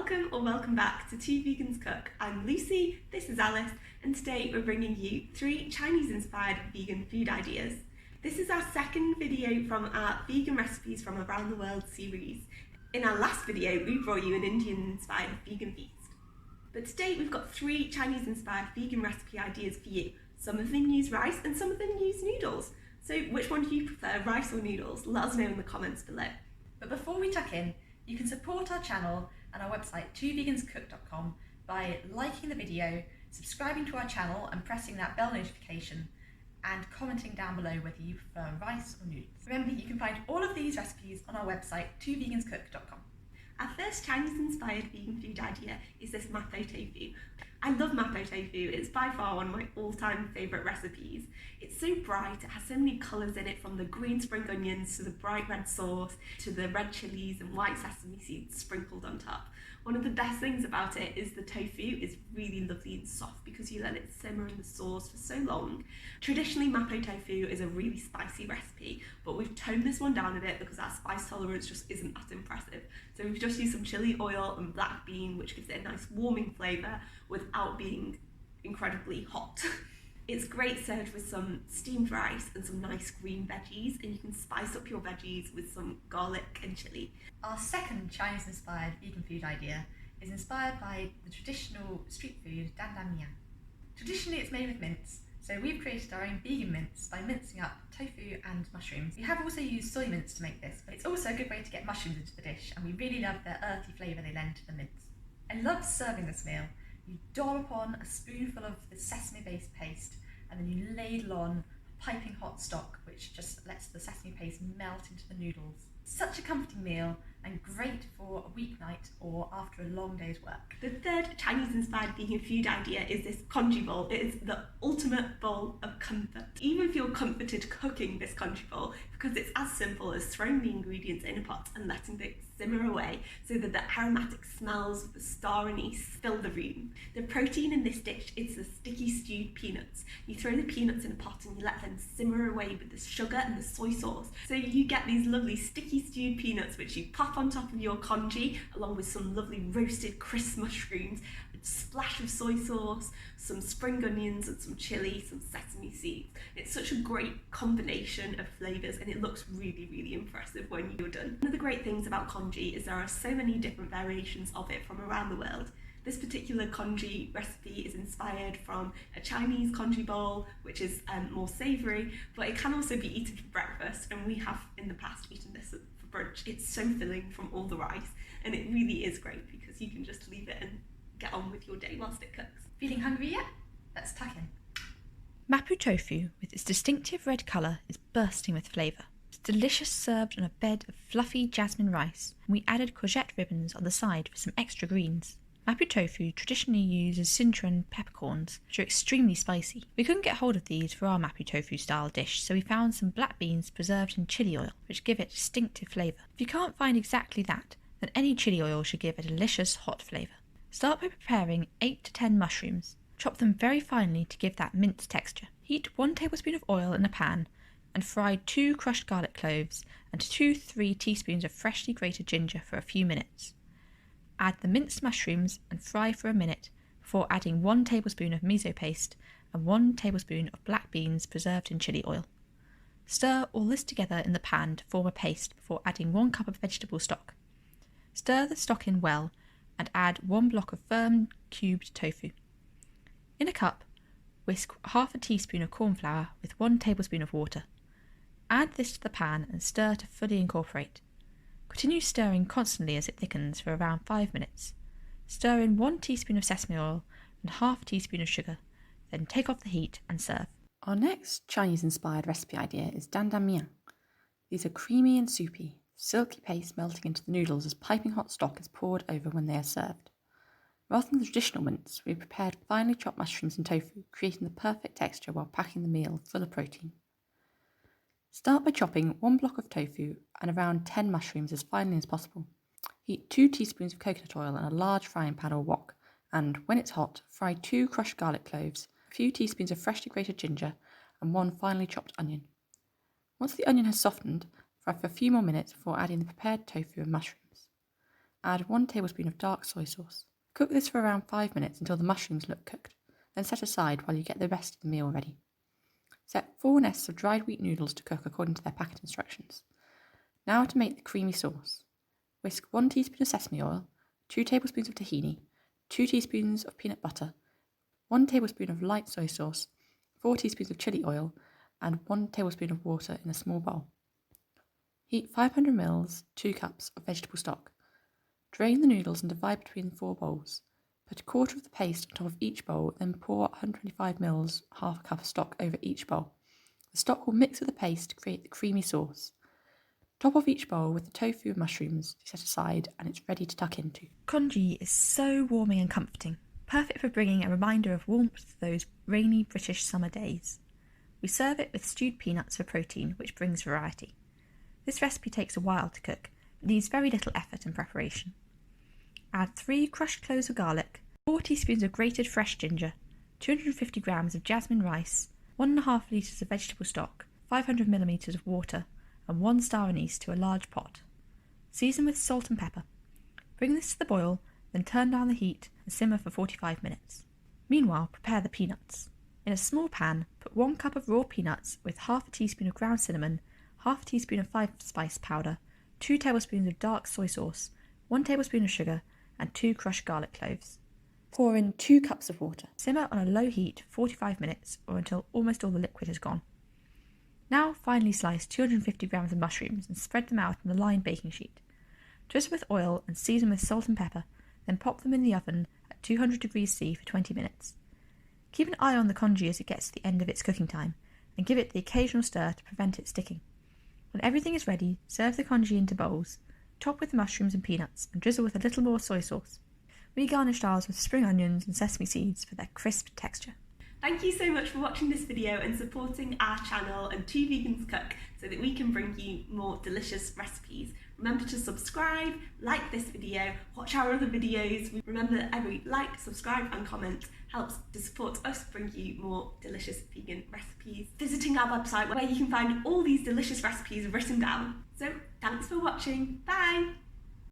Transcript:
Welcome or welcome back to Two Vegans Cook. I'm Lucy, this is Alice, and today we're bringing you 3 Chinese-inspired vegan food ideas. This is our second video from our Vegan Recipes from Around the World series. In our last video, we brought you an Indian-inspired vegan feast. But today we've got 3 Chinese-inspired vegan recipe ideas for you. Some of them use rice and some of them use noodles. So which one do you prefer, rice or noodles? Let us know in the comments below. But before we tuck in, you can support our channel and our website twoveganscook.com by liking the video, subscribing to our channel and pressing that bell notification, and commenting down below whether you prefer rice or noodles. Remember, you can find all of these recipes on our website twoveganscook.com. Our first Chinese-inspired vegan food idea is this mapo tofu. I love mapo tofu, it's by far one of my all-time favourite recipes. It's so bright, it has so many colours in it, from the green spring onions to the bright red sauce to the red chillies and white sesame seeds sprinkled on top. One of the best things about it is the tofu is really lovely and soft because you let it simmer in the sauce for so long. Traditionally, mapo tofu is a really spicy recipe, but we've toned this one down a bit because our spice tolerance just isn't that impressive. So we've just used some chili oil and black bean, which gives it a nice warming flavour without being incredibly hot. It's great served with some steamed rice and some nice green veggies, and you can spice up your veggies with some garlic and chilli. Our second Chinese-inspired vegan food idea is inspired by the traditional street food Dan Dan Mian. Traditionally it's made with mince, so we've created our own vegan mince by mincing up tofu and mushrooms. We have also used soy mince to make this, but it's also a good way to get mushrooms into the dish, and we really love the earthy flavour they lend to the mince. I love serving this meal. You dollop on a spoonful of the sesame-based paste, and then you ladle on piping hot stock, which just lets the sesame paste melt into the noodles. Such a comforting meal and great for a weeknight or after a long day's work. The third Chinese-inspired vegan food idea is this congee bowl. It is the ultimate bowl of comfort. Even feel comforted cooking this congee bowl because it's as simple as throwing the ingredients in a pot and letting it simmer away so that the aromatic smells of the star anise fill the room. The protein in this dish is the sticky stewed peanuts. You throw the peanuts in a pot and you let them simmer away with the sugar and the soy sauce. So you get these lovely sticky stewed peanuts which you pop on top of your congee along with some lovely roasted crisp mushrooms, a splash of soy sauce, some spring onions and some chilli, some sesame seeds. It's such a great combination of flavours and it looks really, really impressive when you're done. One of the great things about congee is there are so many different variations of it from around the world. This particular congee recipe is inspired from a Chinese congee bowl, which is more savoury, but it can also be eaten for breakfast, and we have in the past eaten this for brunch. It's so filling from all the rice, and it really is great because you can just leave it and get on with your day whilst it cooks. Feeling hungry yet? Let's tuck in. Mapo tofu, with its distinctive red colour, is bursting with flavour. It's delicious served on a bed of fluffy jasmine rice, and we added courgette ribbons on the side for some extra greens. Mapo tofu traditionally uses Sichuan peppercorns, which are extremely spicy. We couldn't get hold of these for our mapo tofu style dish, so we found some black beans preserved in chili oil, which give it distinctive flavour. If you can't find exactly that, then any chili oil should give a delicious hot flavour. Start by preparing 8 to 10 mushrooms. Chop them very finely to give that minced texture. Heat 1 tablespoon of oil in a pan and fry 2 crushed garlic cloves and 2-3 teaspoons of freshly grated ginger for a few minutes. Add the minced mushrooms and fry for a minute before adding 1 tablespoon of miso paste and 1 tablespoon of black beans preserved in chili oil. Stir all this together in the pan to form a paste before adding 1 cup of vegetable stock. Stir the stock in well and add 1 block of firm cubed tofu. In a cup, whisk half a teaspoon of corn flour with 1 tablespoon of water. Add this to the pan and stir to fully incorporate. Continue stirring constantly as it thickens for around 5 minutes. Stir in 1 teaspoon of sesame oil and half a teaspoon of sugar, then take off the heat and serve. Our next Chinese-inspired recipe idea is Dan Dan Mian. These are creamy and soupy, silky paste melting into the noodles as piping hot stock is poured over when they are served. Rather than the traditional mince, we prepared finely chopped mushrooms and tofu, creating the perfect texture while packing the meal full of protein. Start by chopping 1 block of tofu and around 10 mushrooms as finely as possible. Heat 2 teaspoons of coconut oil in a large frying pan or wok, and when it's hot, fry 2 crushed garlic cloves, a few teaspoons of freshly grated ginger, and 1 finely chopped onion. Once the onion has softened, fry for a few more minutes before adding the prepared tofu and mushrooms. Add 1 tablespoon of dark soy sauce. Cook this for around 5 minutes until the mushrooms look cooked, then set aside while you get the rest of the meal ready. Set 4 nests of dried wheat noodles to cook according to their packet instructions. Now to make the creamy sauce. Whisk 1 teaspoon of sesame oil, 2 tablespoons of tahini, 2 teaspoons of peanut butter, 1 tablespoon of light soy sauce, 4 teaspoons of chili oil, and 1 tablespoon of water in a small bowl. Heat 500 ml, 2 cups of vegetable stock. Drain the noodles and divide between the 4 bowls. Put a quarter of the paste on top of each bowl, then pour 125 ml, half a cup of stock over each bowl. The stock will mix with the paste to create the creamy sauce. Top off each bowl with the tofu and mushrooms to set aside, and it's ready to tuck into. Congee is so warming and comforting, perfect for bringing a reminder of warmth to those rainy British summer days. We serve it with stewed peanuts for protein, which brings variety. This recipe takes a while to cook, but needs very little effort and preparation. Add 3 crushed cloves of garlic, 4 teaspoons of grated fresh ginger, 250 grams of jasmine rice, 1.5 litres of vegetable stock, 500 ml of water, and 1 star anise to a large pot. Season with salt and pepper. Bring this to the boil, then turn down the heat and simmer for 45 minutes. Meanwhile, prepare the peanuts. In a small pan, put 1 cup of raw peanuts with half a teaspoon of ground cinnamon, half a teaspoon of 5-spice powder, 2 tablespoons of dark soy sauce, 1 tablespoon of sugar, and 2 crushed garlic cloves. Pour in 2 cups of water. Simmer on a low heat for 45 minutes or until almost all the liquid is gone. Now finely slice 250 grams of mushrooms and spread them out on a lined baking sheet. Drizzle with oil and season with salt and pepper, then pop them in the oven at 200 degrees C for 20 minutes. Keep an eye on the congee as it gets to the end of its cooking time, and give it the occasional stir to prevent it sticking. When everything is ready, serve the congee into bowls, top with the mushrooms and peanuts, and drizzle with a little more soy sauce. We garnish ours with spring onions and sesame seeds for their crisp texture. Thank you so much for watching this video and supporting our channel and Two Vegans Cook so that we can bring you more delicious recipes. Remember to subscribe, like this video, watch our other videos. Remember that every like, subscribe and comment helps to support us bring you more delicious vegan recipes. Visiting our website where you can find all these delicious recipes written down. So thanks for watching, bye!